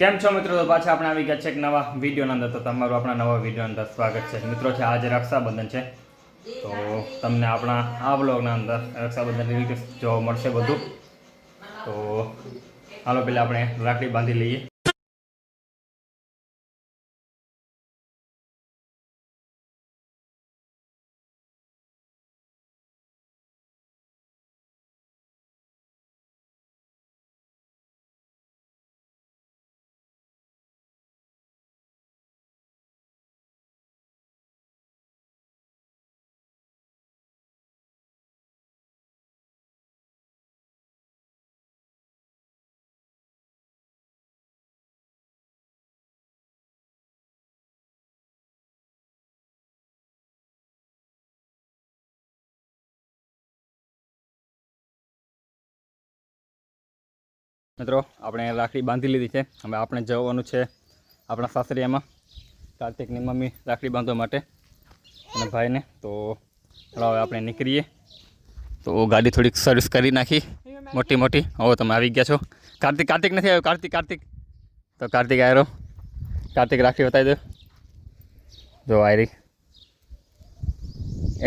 કેમ છો મિત્રો? તો પાછા આપણે આવી ગયા છે એક નવા વિડીયોના અંદર. તો તમારું આપણા નવા વિડીયો અંદર સ્વાગત છે મિત્રો. છે આજે રક્ષાબંધન છે, તો તમને આપણા આ બ્લોગના અંદર રક્ષાબંધન રિલેટેડ જોવા મળશે બધું. તો હાલો પહેલાં આપણે રાખડી બાંધી લઈએ. મિત્રો આપણે રાખડી બાંધી લીધી છે. હવે આપણે જવાનું છે આપણા સાસરિયામાં કાર્તિકની મમ્મી રાખડી બાંધવા માટે અને ભાઈને. તો હવે આપણે નીકળીએ. તો ગાડી થોડીક સર્વિસ કરી નાખી મોટી મોટી. હવે તમે આવી ગયા છો. કાર્તિક નથી આવ્યો. કાર્તિક તો કાર્તિક આવ્યો. કાર્તિક રાખડી બતાવી દો. જો આયરી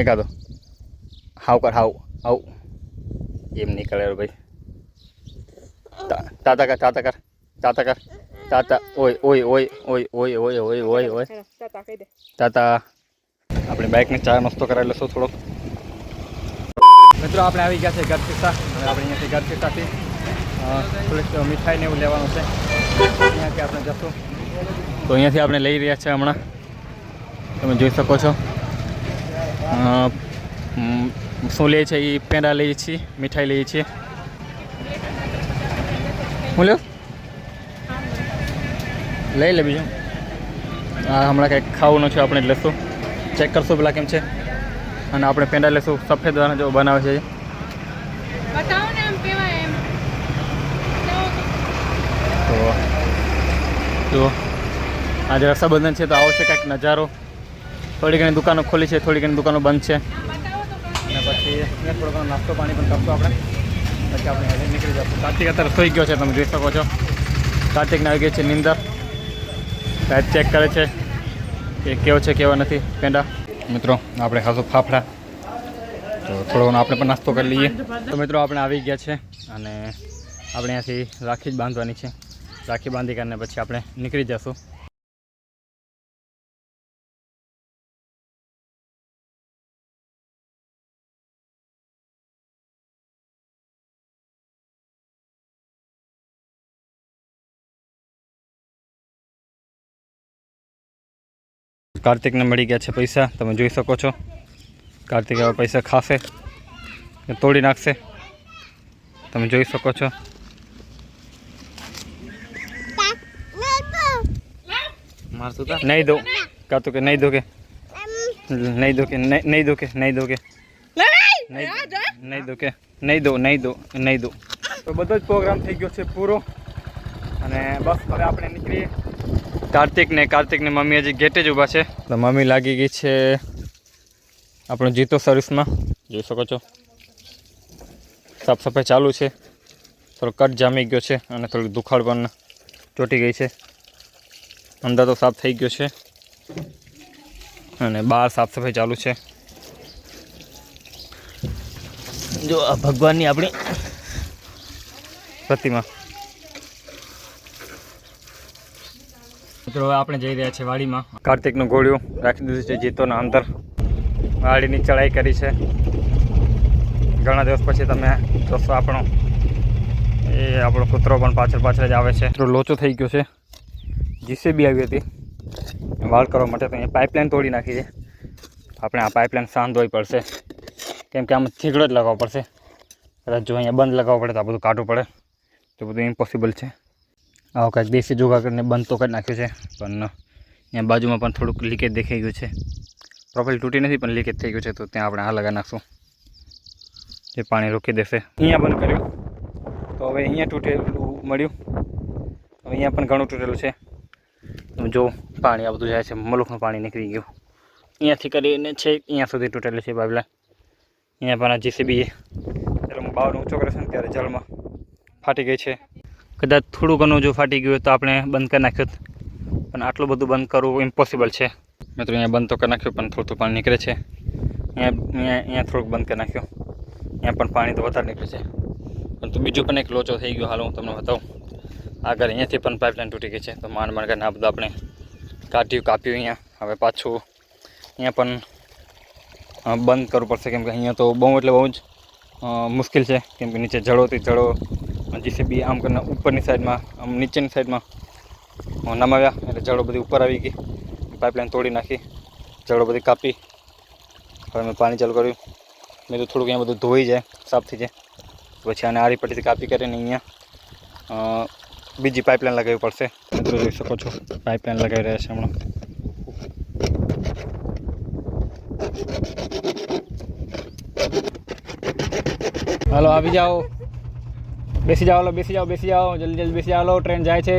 એકાદો હાવ એમ નીકળે ભાઈ. તાતા કર તાતા ઓય તાતા. આપણે બાઇકને ચા નાસ્તો કરાવી લઈશું થોડોક. મિત્રો આપણે આવી ગયા છે ગરસીસા. હવે આપણે અહીંયાથી ગરસીસાથી થોડીક મીઠાઈ ને એવું લેવાનું છે. અહીંયાથી આપણે જશું. તો અહીંયાથી આપણે લઈ રહ્યા છીએ હમણાં. તમે જોઈ શકો છો શું લઈએ છીએ. એ પેંડા લઈએ છીએ, મીઠાઈ લઈએ છીએ. હું લ્યો લઈ લે બીજું. હા હમણાં કંઈક ખાવાનું છે આપણે લેશું. ચેક કરશું પેલા કેમ છે. અને આપણે પેંડા લેશું સફેદ વાળા જો બનાવે છે. તો આજે રક્ષાબંધન છે તો આવો છે કંઈક નજારો. થોડી ઘણી દુકાનો ખોલી છે, થોડી ઘણી દુકાનો બંધ છે. અને પછી અહીંયા થોડો ઘણો નાસ્તો પાણી પણ કરશું આપણે. પછી આપણે હવે નીકળી જશું. કાર્તિક અત્યારે સોઈ ગયો છે, તમે જોઈ શકો છો. કાર્તિકને આવી ગઈ છે નીંદર. સાહેબ ચેક કરે છે કે કેવો છે કેવો નથી પેંડા. મિત્રો આપણે ખાસું ફાફડા. તો થોડો ઘણો આપણે પણ નાસ્તો કરી લઈએ. તો મિત્રો આપણે આવી ગયા છે અને આપણે અહીંયાથી રાખી જ બાંધવાની છે. રાખી બાંધી કરીને પછી આપણે નીકળી જશું. કાર્તિકને મળી ગયા છે પૈસા. તમે જોઈ શકો છો. કાર્તિક હવે પૈસા ખાશે, તોડી નાખશે. તમે જોઈ શકો છો. નહીં દો કાતું કે નહીં દો કે નહીં દો કે નહીં દો કે નહીં દો કે નહીં દો કે નહીં દો. તો બધો જ પ્રોગ્રામ થઈ ગયો છે પૂરો. અને બસ હવે આપણે નીકળીએ. કાર્તિકને મમ્મી હજી ગેટે જ ઊભા છે. તો મમ્મી લાગી ગઈ છે આપણું જીતો સર્વિસમાં. જોઈ શકો છો સાફ સફાઈ ચાલુ છે. થોડો કટ જામી ગયો છે અને થોડુંક દુખાડ પણ ચોંટી ગઈ છે. અંદર તો સાફ થઈ ગયો છે અને બહાર સાફ સફાઈ ચાલુ છે. જો આ ભગવાનની આપણી પ્રતિમા. મિત્રો હવે આપણે જઈ રહ્યા છીએ વાડીમાં. કાર્તિકનું ઘોડિયું રાખી દીધું છે જીતોના અંદર. વાડીની ચડાઈ કરી છે. ઘણા દિવસ પછી તમે જોશો આપણો કૂતરો પણ પાછળ જ આવે છે. થોડો લોચો થઈ ગયો છે. જીસીબી આવી હતી વાળ કરવા માટે. તો અહીંયા પાઇપલાઇન તોડી નાખી છે. આપણે આ પાઇપલાઇન શાંત હોવી પડશે, કેમ કે આમાં થીગડો જ લગાવવો પડશે. કદાચ જો અહીંયા બંધ લગાવવું પડે તો આ બધું કાઢવું પડે. તો બધું ઇમ્પોસિબલ છે. આવું કાંઈક દેશી જુગાડ કરીને બંધ તો કરી નાખ્યું છે, પણ અહીંયા બાજુમાં પણ થોડુંક લીકેજ દેખાઈ ગયું છે. પ્રોપરલી તૂટી નથી પણ લીકેજ થઈ ગયું છે. તો ત્યાં આપણે આ લગાવી નાખશું, જે પાણી રોકી દેશે. અહીંયા બંધ કર્યું તો હવે અહીંયા તૂટેલું મળ્યું. હવે અહીંયા પણ ઘણું તૂટેલું છે. જો પાણી આ બધું જાય છે, મલુખનું પાણી નીકળી ગયું. અહીંયાથી કરીને છે અહીંયા સુધી તૂટેલું છે પાઇપલાઇન. અહીંયા પણ આ જીસીબી જ્યારે બાવનો ઊંચો કરે છે ને ત્યારે જળમાં ફાટી ગઈ છે. કદાચ થોડું ઘણું જો ફાટી ગયું હોય તો આપણે બંધ કરી નાખ્યું, પણ આટલું બધું બંધ કરવું ઇમ્પોસિબલ છે મિત્રો. અહીંયા બંધ તો કરી નાખ્યું પણ થોડું પાણી નીકળે છે. અહીંયા થોડુંક બંધ કરી નાખ્યું, અહીંયા પણ પાણી તો વધારે નીકળે છે. પરંતુ બીજું પણ એક લોચો થઈ ગયો. હાલ હું તમને બતાવું. આગળ અહીંયાથી પણ પાઇપલાઇન તૂટી ગઈ છે, તો માંડ કરીને આ બધું આપણે કાપ્યું અહીંયા. હવે પાછું અહીંયા પણ બંધ કરવું પડશે, કેમ કે અહીંયા તો બહુ એટલે બહુ જ મુશ્કેલ છે, કેમ કે નીચે જડોથી જડો જીસીબી આમ કરીને ઉપરની સાઈડમાં આમ નીચેની સાઈડમાં નમાવ્યા, એટલે જડો બધી ઉપર આવી ગઈ. પાઇપલાઇન તોડી નાખી, જડો બધી કાપી. હવે મેં પાણી ચાલુ કર્યું. મેં તો થોડુંક અહીંયા બધું ધોઈ જાય, સાફ થઈ જાય. પછી આને આરી પટ્ટીથી કાપી કરીને અહીંયા બીજી પાઇપલાઇન લગાવવી પડશે. મિત્રો જોઈ શકો છો પાઇપલાઇન લગાવી રહ્યા છે હમણાં. હાલો આવી જાઓ, બેસી જાઓ, હાલો બેસી જાઓ, બેસી જાઓ, જલ્દી જલ્દી બેસી જાઓ. હાલો ટ્રેન જાય છે,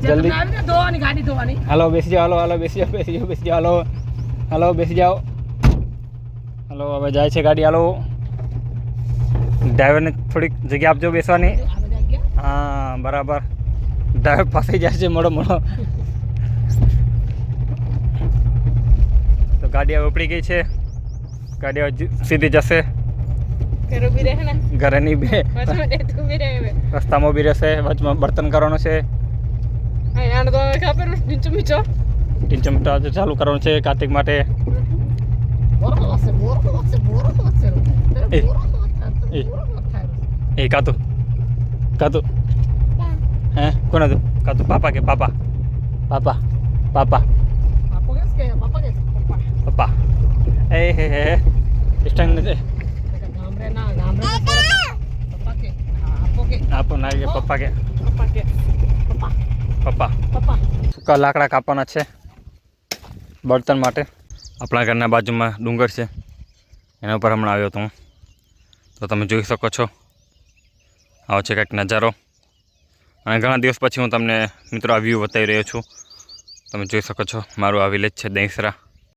જલ્દી ગાડી ધોવાની. હાલો બેસી જાઓ, હાલો હાલો બેસી જાઓ, બેસી જાઓ, બેસી જાઓ. હાલો હાલો બેસી જાઓ. હાલો હવે જાય છે ગાડી. હાલો ડ્રાઈવરને થોડીક જગ્યા આપજો બેસવાની. હા બરાબર, ડ્રાઈવર ફસાઈ જાય છે મોડો મોડો. તો ગાડી હવે ઉપડી ગઈ છે. ગાડી હવે સીધી જશે ઘરે નહીં, બે રસ્તામાં બી રહેશે. વચમાં બર્તન કરવાનું છે, ટીચો મીઠો ચાલુ કરવાનું છે કાર્તિક માટે. એ કાતું કાતું હે કોણ હતું? કાતું પાપા કે પાપા પાપા પાપા પપ્પા એ હે હે સ્ટાઈલ નથી આપો ના કે પપ્પા કે પપ્પા. સૂકા લાકડા કાપવાના છે બર્તન માટે. આપણા ઘરના બાજુમાં ડુંગર છે, એના ઉપર હમણાં આવ્યો હતો હું. તો તમે જોઈ શકો છો આવો છે કંઈક નજારો. અને ઘણા દિવસ પછી હું તમને મિત્રો આ વ્યૂ બતાવી રહ્યો છું. તમે જોઈ શકો છો મારું આ વિલેજ છે દહીસરા.